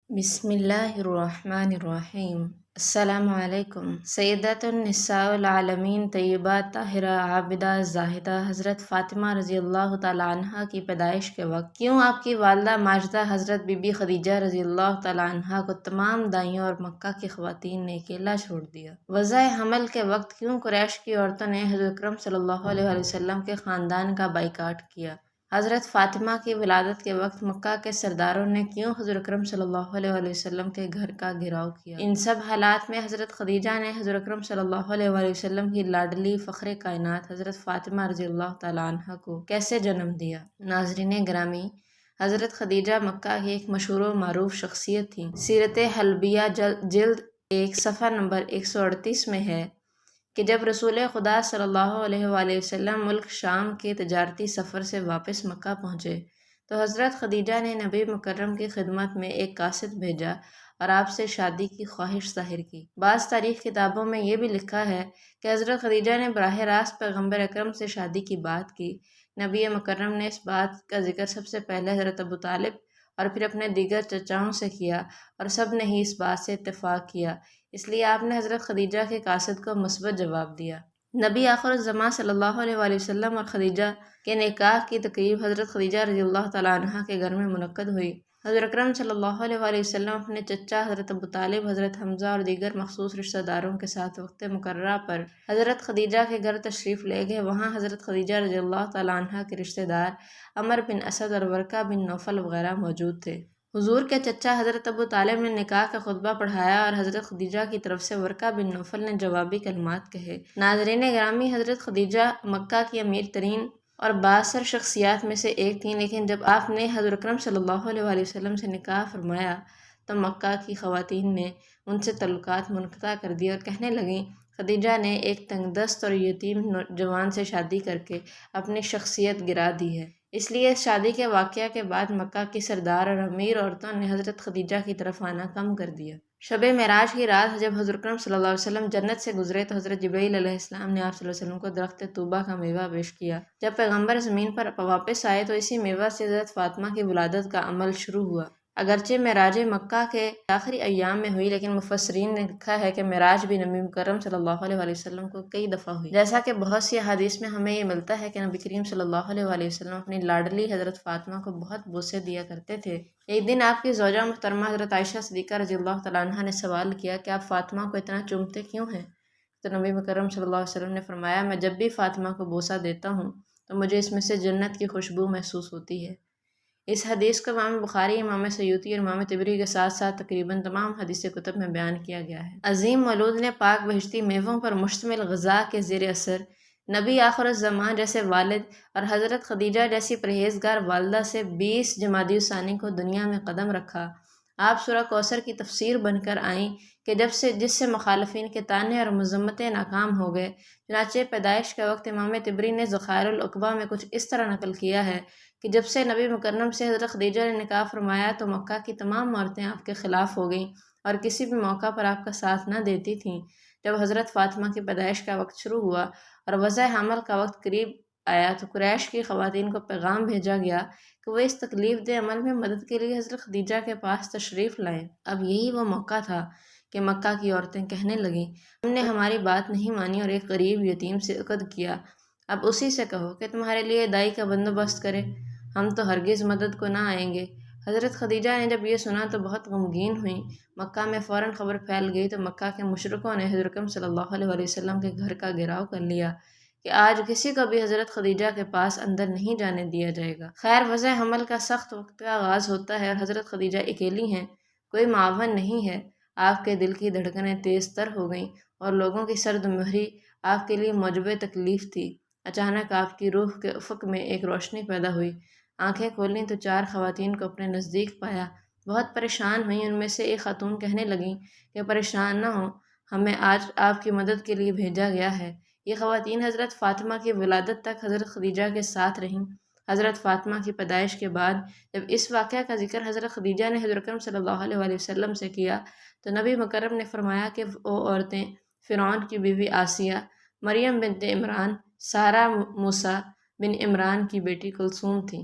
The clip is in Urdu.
بسم اللہ الرحمن الرحیم۔ السلام علیکم۔ سیدۃ النساء العالمین طیبات طاہرہ عابدہ زاہدہ حضرت فاطمہ رضی اللہ تعالیٰ عنہا کی پیدائش کے وقت کیوں آپ کی والدہ ماجدہ حضرت بی بی خدیجہ رضی اللہ تعالیٰ عنہا کو تمام دائیوں اور مکہ کی خواتین نے اکیلا چھوڑ دیا؟ وضع حمل کے وقت کیوں قریش کی عورتوں نے حضرت اکرم صلی اللہ علیہ وسلم کے خاندان کا بائیکاٹ کیا؟ حضرت فاطمہ کی ولادت کے وقت مکہ کے سرداروں نے کیوں حضرت اکرم صلی اللہ علیہ وسلم کے گھر کا گھیراؤ کیا؟ ان سب حالات میں حضرت خدیجہ نے حضرت اکرم صلی اللہ علیہ وسلم کی لاڈلی فخر کائنات حضرت فاطمہ رضی اللہ تعالیٰ عنہا کو کیسے جنم دیا؟ ناظرین گرامی، حضرت خدیجہ مکہ کی ایک مشہور و معروف شخصیت تھیں۔ سیرت حلبیہ جلد 1 صفحہ نمبر 138 میں ہے کہ جب رسول خدا صلی اللہ علیہ وآلہ وسلم ملک شام کے تجارتی سفر سے واپس مکہ پہنچے تو حضرت خدیجہ نے نبی مکرم کی خدمت میں ایک قاصد بھیجا اور آپ سے شادی کی خواہش ظاہر کی۔ بعض تاریخ کتابوں میں یہ بھی لکھا ہے کہ حضرت خدیجہ نے براہ راست پیغمبر اکرم سے شادی کی بات کی۔ نبی مکرم نے اس بات کا ذکر سب سے پہلے حضرت ابو طالب اور پھر اپنے دیگر چچاؤں سے کیا اور سب نے ہی اس بات سے اتفاق کیا، اس لیے آپ نے حضرت خدیجہ کے قاصد کو مثبت جواب دیا۔ نبی آخر الزماں صلی اللہ علیہ وآلہ وسلم اور خدیجہ کے نکاح کی تقریب حضرت خدیجہ رضی اللہ تعالیٰ عنہا کے گھر میں منعقد ہوئی۔ حضرت اکرم صلی اللہ علیہ وآلہ وسلم اپنے چچا حضرت ابو طالب، حضرت حمزہ اور دیگر مخصوص رشتہ داروں کے ساتھ وقت مقررہ پر حضرت خدیجہ کے گھر تشریف لے گئے۔ وہاں حضرت خدیجہ رضی اللہ تعالیٰ عنہا کے رشتہ دار عمر بن اسد اور ورقہ بن نوفل وغیرہ موجود تھے۔ حضور کے چچا حضرت ابو طالب نے نکاح کا خطبہ پڑھایا اور حضرت خدیجہ کی طرف سے ورقہ بن نوفل نے جوابی کلمات کہے۔ ناظرین گرامی، حضرت خدیجہ مکہ کی امیر ترین اور بااثر شخصیات میں سے ایک تھیں، لیکن جب آپ نے حضرت اکرم صلی اللہ علیہ وآلہ وسلم سے نکاح فرمایا تو مکہ کی خواتین نے ان سے تعلقات منقطع کر دیے اور کہنے لگیں خدیجہ نے ایک تنگ دست اور یتیم جوان سے شادی کر کے اپنی شخصیت گرا دی ہے۔ اس لیے اس شادی کے واقعہ کے بعد مکہ کی سردار اور امیر عورتوں نے حضرت خدیجہ کی طرف آنا کم کر دیا۔ شب معراج کی رات جب حضرت اکرم صلی اللہ علیہ وسلم جنت سے گزرے تو حضرت جبرائیل علیہ السلام نے آپ صلی اللہ علیہ وسلم کو درخت طوبہ کا میوہ پیش کیا۔ جب پیغمبر زمین پر واپس آئے تو اسی میوہ سے حضرت فاطمہ کی ولادت کا عمل شروع ہوا۔ اگرچہ معراج مکہ کے آخری ایام میں ہوئی، لیکن مفسرین نے لکھا ہے کہ معراج بھی نبی مکرم صلی اللہ علیہ وآلہ وسلم کو کئی دفعہ ہوئی، جیسا کہ بہت سی احادیث میں ہمیں یہ ملتا ہے کہ نبی کریم صلی اللہ علیہ وآلہ وسلم اپنی لاڈلی حضرت فاطمہ کو بہت بوسے دیا کرتے تھے۔ ایک دن آپ کی زوجہ محترمہ حضرت عائشہ صدیقہ رضی اللہ تعالیٰ عنہا نے سوال کیا کہ آپ فاطمہ کو اتنا چومتے کیوں ہیں؟ تو نبی مکرم صلی اللہ علیہ وسلم نے فرمایا، میں جب بھی فاطمہ کو بوسہ دیتا ہوں تو مجھے اس میں سے جنت کی خوشبو محسوس ہوتی ہے۔ اس حدیث کو امام بخاری، امام سیوطی اور امام طبری کے ساتھ ساتھ تقریباً تمام حدیث کتب میں بیان کیا گیا ہے۔ عظیم مولود نے پاک بہشتی میووں پر مشتمل غذا کے زیر اثر نبی آخر الزمان جیسے والد اور حضرت خدیجہ جیسی پرہیزگار والدہ سے 20 جمادی الثانی کو دنیا میں قدم رکھا۔ آپ سورہ کوثر کی تفسیر بن کر آئیں کہ جس سے مخالفین کے طعنے اور مذمتیں ناکام ہو گئے۔ چنانچہ پیدائش کے وقت امام طبری نے ذخائر العقبہ میں کچھ اس طرح نقل کیا ہے کہ جب سے نبی مکرم سے حضرت خدیجہ نے نکاح فرمایا تو مکہ کی تمام عورتیں آپ کے خلاف ہو گئیں اور کسی بھی موقع پر آپ کا ساتھ نہ دیتی تھیں۔ جب حضرت فاطمہ کی پیدائش کا وقت شروع ہوا اور وضع حمل کا وقت قریب آیا تو قریش کی خواتین کو پیغام بھیجا گیا کہ وہ اس تکلیف دہ عمل میں مدد کے لیے حضرت خدیجہ کے پاس تشریف لائیں۔ اب یہی وہ موقع تھا کہ مکہ کی عورتیں کہنے لگیں، ہم نے ہماری بات نہیں مانی اور ایک غریب یتیم سے عقد کیا، اب اسی سے کہو کہ تمہارے لیے دائی کا بندوبست کرے، ہم تو ہرگز مدد کو نہ آئیں گے۔ حضرت خدیجہ نے جب یہ سنا تو بہت غمگین ہوئیں۔ مکہ میں فوراً خبر پھیل گئی تو مکہ کے مشرکوں نے حضرت اکرم صلی اللہ علیہ وآلہ وسلم کے گھر کا گھیراؤ کر لیا کہ آج کسی کو بھی حضرت خدیجہ کے پاس اندر نہیں جانے دیا جائے گا۔ خیر، وضع حمل کا سخت وقت کا آغاز ہوتا ہے اور حضرت خدیجہ اکیلی ہیں، کوئی معاون نہیں ہے۔ آپ کے دل کی دھڑکنیں تیز تر ہو گئیں اور لوگوں کی سرد مہری آپ کے لیے موجب تکلیف تھی۔ اچانک آپ کی روح کے افق میں ایک روشنی پیدا ہوئی، آنکھیں کھولیں تو 4 خواتین کو اپنے نزدیک پایا۔ بہت پریشان ہوئیں۔ ان میں سے ایک خاتون کہنے لگیں کہ پریشان نہ ہوں، ہمیں آج آپ کی مدد کے لیے بھیجا گیا ہے۔ یہ خواتین حضرت فاطمہ کی ولادت تک حضرت خدیجہ کے ساتھ رہیں۔ حضرت فاطمہ کی پیدائش کے بعد جب اس واقعہ کا ذکر حضرت خدیجہ نے حضرت اکرم صلی اللہ علیہ وآلہ وسلم سے کیا تو نبی مکرم نے فرمایا کہ وہ عورتیں فرعون کی بیوی آسیہ، مریم بنت عمران، سارہ موسیٰ بن عمران کی بیٹی کلثوم تھیں۔